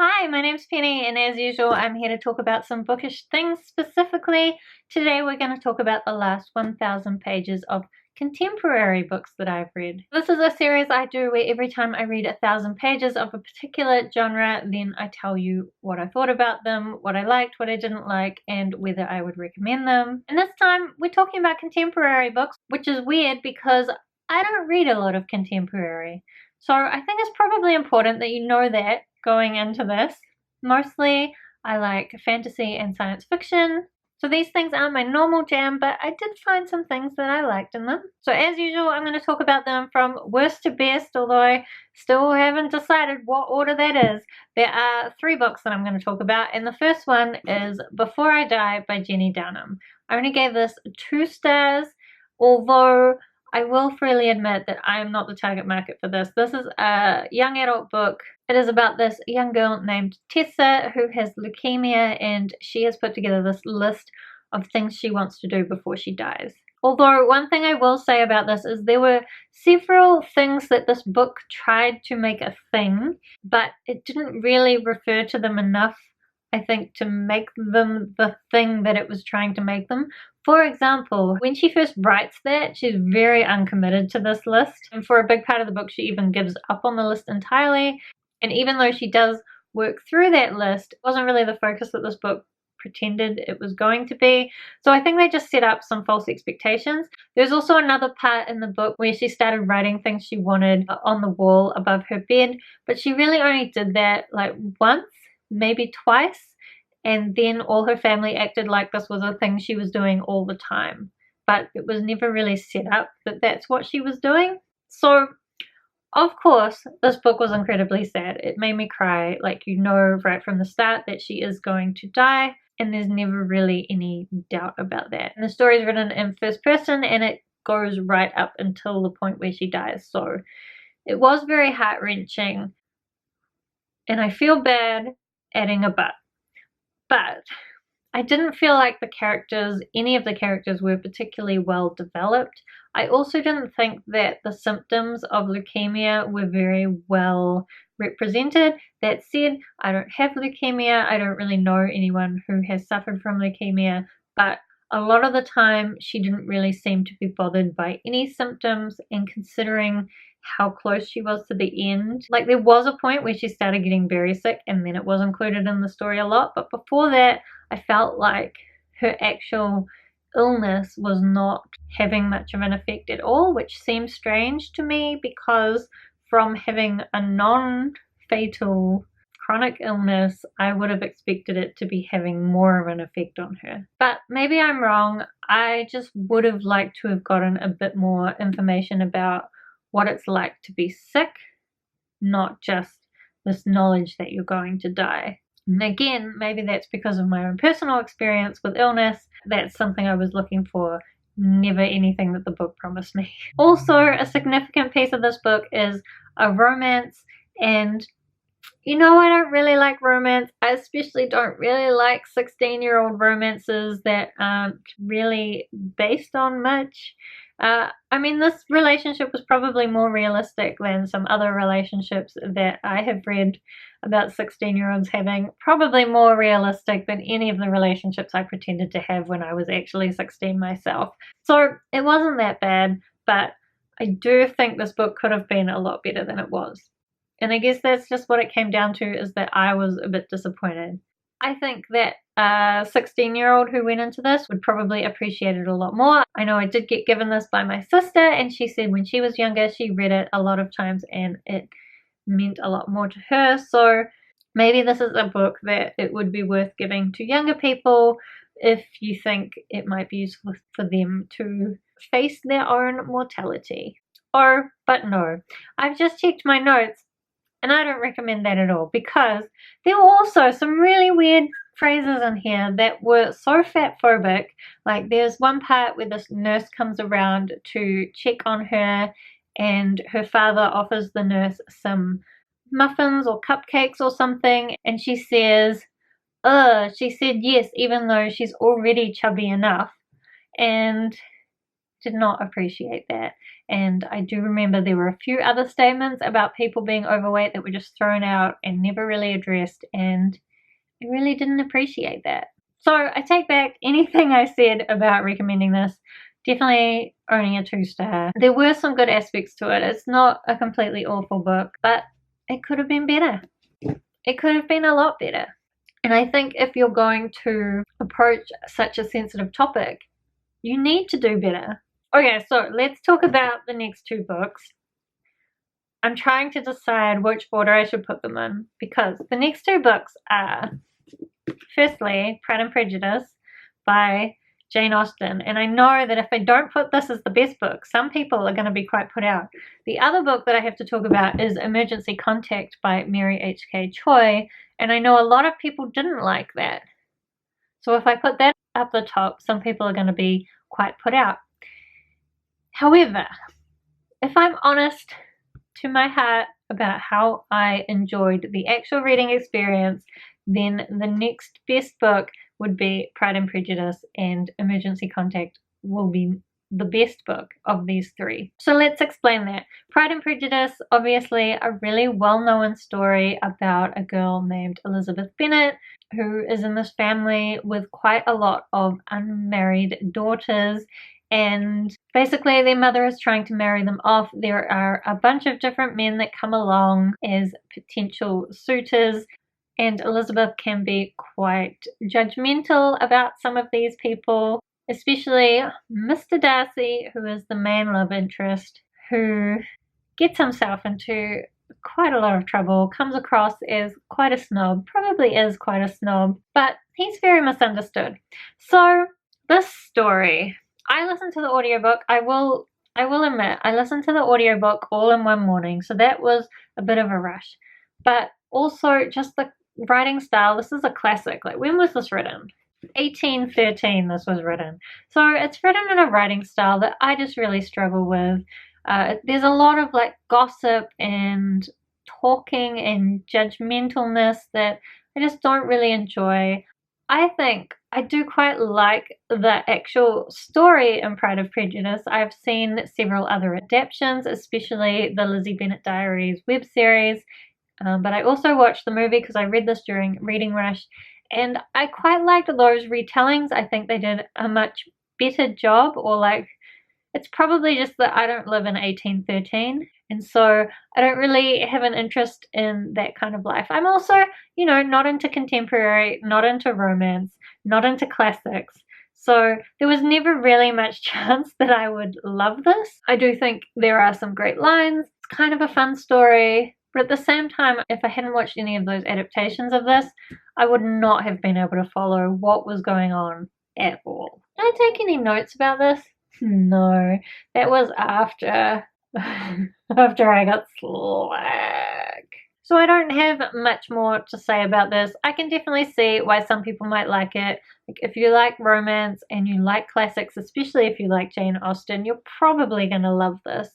Hi, my name's Penny, and as usual, I'm here to talk about some bookish things. Specifically, today we're going to talk about the last 1,000 pages of contemporary books that I've read. This is a series I do where every time I read 1,000 pages of a particular genre, then I tell you what I thought about them, what I liked, what I didn't like, and whether I would recommend them. And this time, we're talking about contemporary books, which is weird because I don't read a lot of contemporary. So I think it's probably important that you know that going into this. Mostly I like fantasy and science fiction. So these things aren't my normal jam, but I did find some things that I liked in them. So as usual, I'm going to talk about them from worst to best, although I still haven't decided what order that is. There are 3 books that I'm going to talk about, and the first one is Before I Die by Jenny Downham. I only gave this 2 stars, although I will freely admit that I am not the target market for this. This is a young adult book. It is about this young girl named Tessa who has leukemia, and she has put together this list of things she wants to do before she dies. Although one thing I will say about this is there were several things that this book tried to make a thing, but it didn't really refer to them enough, I think, to make them the thing that it was trying to make them. For example, when she first writes that, she's very uncommitted to this list. And for a big part of the book, she even gives up on the list entirely. And even though she does work through that list, it wasn't really the focus that this book pretended it was going to be. So I think they just set up some false expectations. There's also another part in the book where she started writing things she wanted on the wall above her bed, but she really only did that like once, maybe twice. And then all her family acted like this was a thing she was doing all the time. But it was never really set up that that's what she was doing. So, of course, this book was incredibly sad. It made me cry. Like, you know right from the start that she is going to die. And there's never really any doubt about that. And the story is written in first person and it goes right up until the point where she dies. So, it was very heart-wrenching. And I feel bad adding a but. But I didn't feel like any of the characters were particularly well developed. I also didn't think that the symptoms of leukemia were very well represented. That said, I don't have leukemia. I don't really know anyone who has suffered from leukemia, but a lot of the time she didn't really seem to be bothered by any symptoms, and considering how close she was to the end. Like, there was a point where she started getting very sick and then it was included in the story a lot, but before that I felt like her actual illness was not having much of an effect at all, which seems strange to me because from having a non-fatal chronic illness, I would have expected it to be having more of an effect on her. But maybe I'm wrong. I just would have liked to have gotten a bit more information about what it's like to be sick, not just this knowledge that you're going to die. And again, maybe that's because of my own personal experience with illness. That's something I was looking for, never anything that the book promised me. Also, a significant piece of this book is a romance, and you know, I don't really like romance. I especially don't really like 16-year-old romances that aren't really based on much. I mean, this relationship was probably more realistic than some other relationships that I have read about 16-year-olds having. Probably more realistic than any of the relationships I pretended to have when I was actually 16 myself. So it wasn't that bad, but I do think this book could have been a lot better than it was. And I guess that's just what it came down to, is that I was a bit disappointed. I think that a 16-year-old who went into this would probably appreciate it a lot more. I know I did get given this by my sister, and she said when she was younger she read it a lot of times and it meant a lot more to her. So maybe this is a book that it would be worth giving to younger people if you think it might be useful for them to face their own mortality. But no, I've just checked my notes and I don't recommend that at all, because there were also some really weird phrases in here that were so fat-phobic. Like, there's one part where this nurse comes around to check on her and her father offers the nurse some muffins or cupcakes or something, and she says, she said yes even though she's already chubby enough, and did not appreciate that. And I do remember there were a few other statements about people being overweight that were just thrown out and never really addressed, and I really didn't appreciate that. So I take back anything I said about recommending this. Definitely only a 2-star. There were some good aspects to it. It's not a completely awful book, but it could have been better. It could have been a lot better. And I think if you're going to approach such a sensitive topic, you need to do better. Okay, so let's talk about the next 2 books. I'm trying to decide which order I should put them in, because the next 2 books are, firstly, Pride and Prejudice by Jane Austen. And I know that if I don't put this as the best book, some people are going to be quite put out. The other book that I have to talk about is Emergency Contact by Mary H.K. Choi. And I know a lot of people didn't like that. So if I put that up the top, some people are going to be quite put out. However, if I'm honest to my heart about how I enjoyed the actual reading experience, then the next best book would be Pride and Prejudice, and Emergency Contact will be the best book of these 3. So let's explain that. Pride and Prejudice, obviously a really well-known story about a girl named Elizabeth Bennet who is in this family with quite a lot of unmarried daughters, and basically their mother is trying to marry them off. There are a bunch of different men that come along as potential suitors, and Elizabeth can be quite judgmental about some of these people, especially Mr. Darcy, who is the main love interest, who gets himself into quite a lot of trouble, comes across as quite a snob, probably is quite a snob, but he's very misunderstood. So this story, I listened to the audiobook. I will admit, I listened to the audiobook all in one morning, so that was a bit of a rush. But also just the writing style, this is a classic. Like, when was this written? 1813 this was written. So it's written in a writing style that I just really struggle with. There's a lot of like gossip and talking and judgmentalness that I just don't really enjoy. I think I do quite like the actual story in Pride and Prejudice. I've seen several other adaptations, especially the Lizzie Bennet Diaries web series, but I also watched the movie because I read this during reading rush, and I quite liked those retellings. I think they did a much better job, or like, it's probably just that I don't live in 1813, and so I don't really have an interest in that kind of life. I'm also, you know, not into contemporary, not into romance, not into classics. So there was never really much chance that I would love this. I do think there are some great lines. It's kind of a fun story. But at the same time, if I hadn't watched any of those adaptations of this, I would not have been able to follow what was going on at all. Did I take any notes about this? No, that was after I got slack. So I don't have much more to say about this. I can definitely see why some people might like it. Like, if you like romance and you like classics, especially if you like Jane Austen, you're probably going to love this.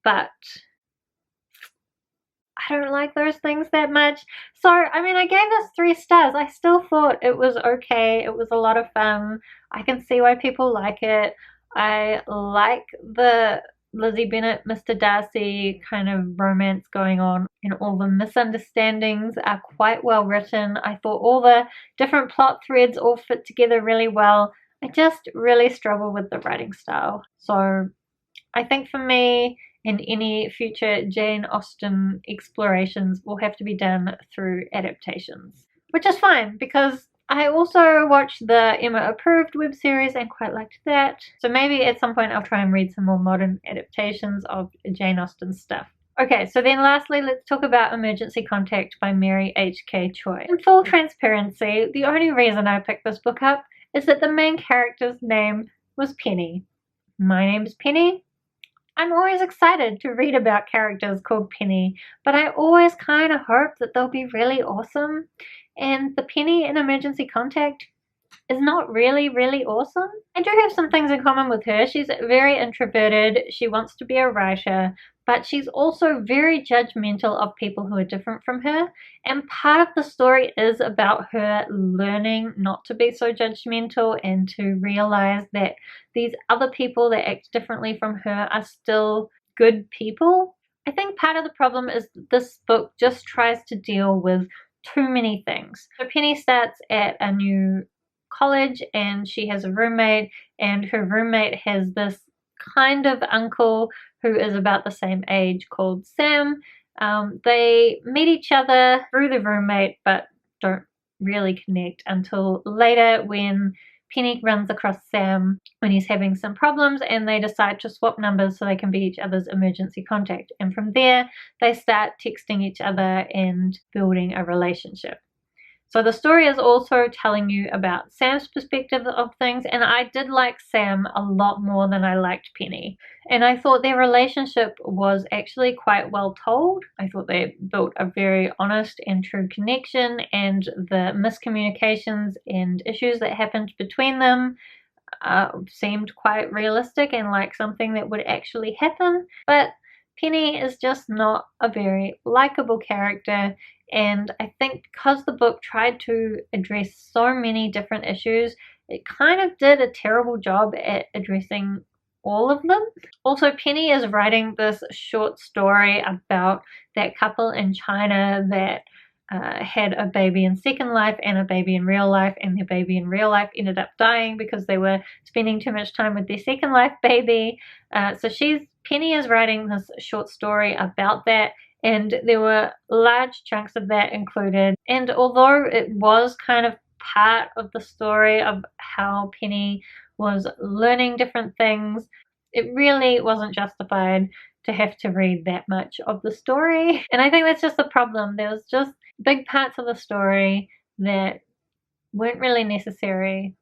But I don't like those things that much. So, I mean, I gave this 3 stars. I still thought it was okay. It was a lot of fun. I can see why people like it. I like the Lizzie Bennet, Mr. Darcy kind of romance going on, and all the misunderstandings are quite well written. I thought all the different plot threads all fit together really well. I just really struggle with the writing style. So I think for me, and any future Jane Austen explorations will have to be done through adaptations, which is fine because I also watched the Emma Approved web series and quite liked that. So maybe at some point I'll try and read some more modern adaptations of Jane Austen stuff. Okay, so then lastly, let's talk about Emergency Contact by Mary H.K. Choi. In full transparency, the only reason I picked this book up is that the main character's name was Penny. My name's Penny. I'm always excited to read about characters called Penny, but I always kind of hope that they'll be really awesome. And the Penny in Emergency Contact is not really awesome. I do have some things in common with her. She's very introverted. She wants to be a writer, but she's also very judgmental of people who are different from her. And part of the story is about her learning not to be so judgmental and to realize that these other people that act differently from her are still good people. I think part of the problem is this book just tries to deal with too many things. So Penny starts at a new college and she has a roommate, and her roommate has this kind of uncle who is about the same age called Sam. They meet each other through the roommate but don't really connect until later when Penny runs across Sam when he's having some problems, and they decide to swap numbers so they can be each other's emergency contact. And from there, they start texting each other and building a relationship. So the story is also telling you about Sam's perspective of things, and I did like Sam a lot more than I liked Penny. And I thought their relationship was actually quite well told. I thought they built a very honest and true connection, and the miscommunications and issues that happened between them seemed quite realistic and like something that would actually happen. But Penny is just not a very likable character, and I think because the book tried to address so many different issues, it kind of did a terrible job at addressing all of them. Also, Penny is writing this short story about that couple in China that had a baby in Second Life and a baby in real life, and their baby in real life ended up dying because they were spending too much time with their Second Life baby. So Penny is writing this short story about that, and there were large chunks of that included. And although it was kind of part of the story of how Penny was learning different things, it really wasn't justified to have to read that much of the story. And I think that's just the problem. There was just big parts of the story that weren't really necessary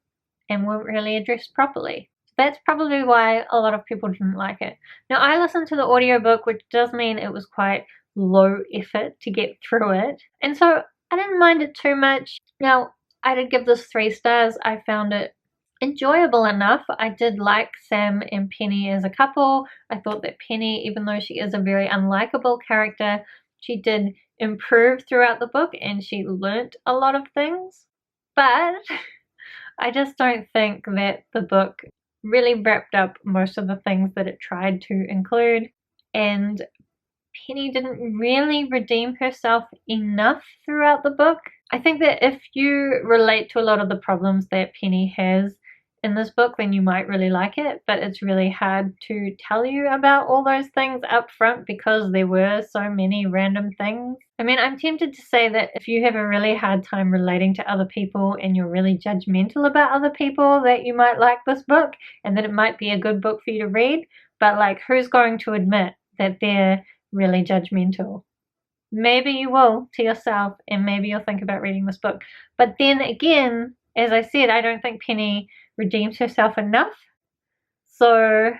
and weren't really addressed properly. That's probably why a lot of people didn't like it. Now, I listened to the audiobook, which does mean it was quite low effort to get through it, and so I didn't mind it too much. Now, I did give this 3 stars. I found it enjoyable enough. I did like Sam and Penny as a couple. I thought that Penny, even though she is a very unlikable character, she did improve throughout the book and she learnt a lot of things. But I just don't think that the book really wrapped up most of the things that it tried to include, and Penny didn't really redeem herself enough throughout the book. I think that if you relate to a lot of the problems that Penny has in this book, then you might really like it, but it's really hard to tell you about all those things up front because there were so many random things. I mean, I'm tempted to say that if you have a really hard time relating to other people and you're really judgmental about other people, that you might like this book and that it might be a good book for you to read, but like, who's going to admit that they're really judgmental? Maybe you will to yourself, and maybe you'll think about reading this book. But then again, as I said, I don't think Penny redeems herself enough. So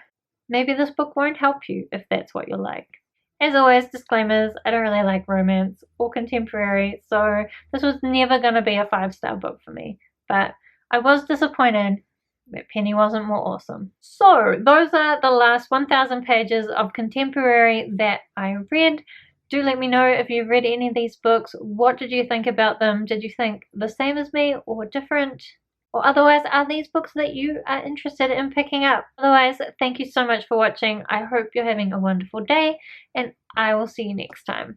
maybe this book won't help you if that's what you like. As always, disclaimers, I don't really like romance or contemporary, so this was never going to be a 5-star book for me. But I was disappointed that Penny wasn't more awesome. So those are the last 1,000 pages of contemporary that I read. Do let me know if you've read any of these books. What did you think about them? Did you think the same as me or different? Or otherwise, are these books that you are interested in picking up? Otherwise, thank you so much for watching. I hope you're having a wonderful day, and I will see you next time.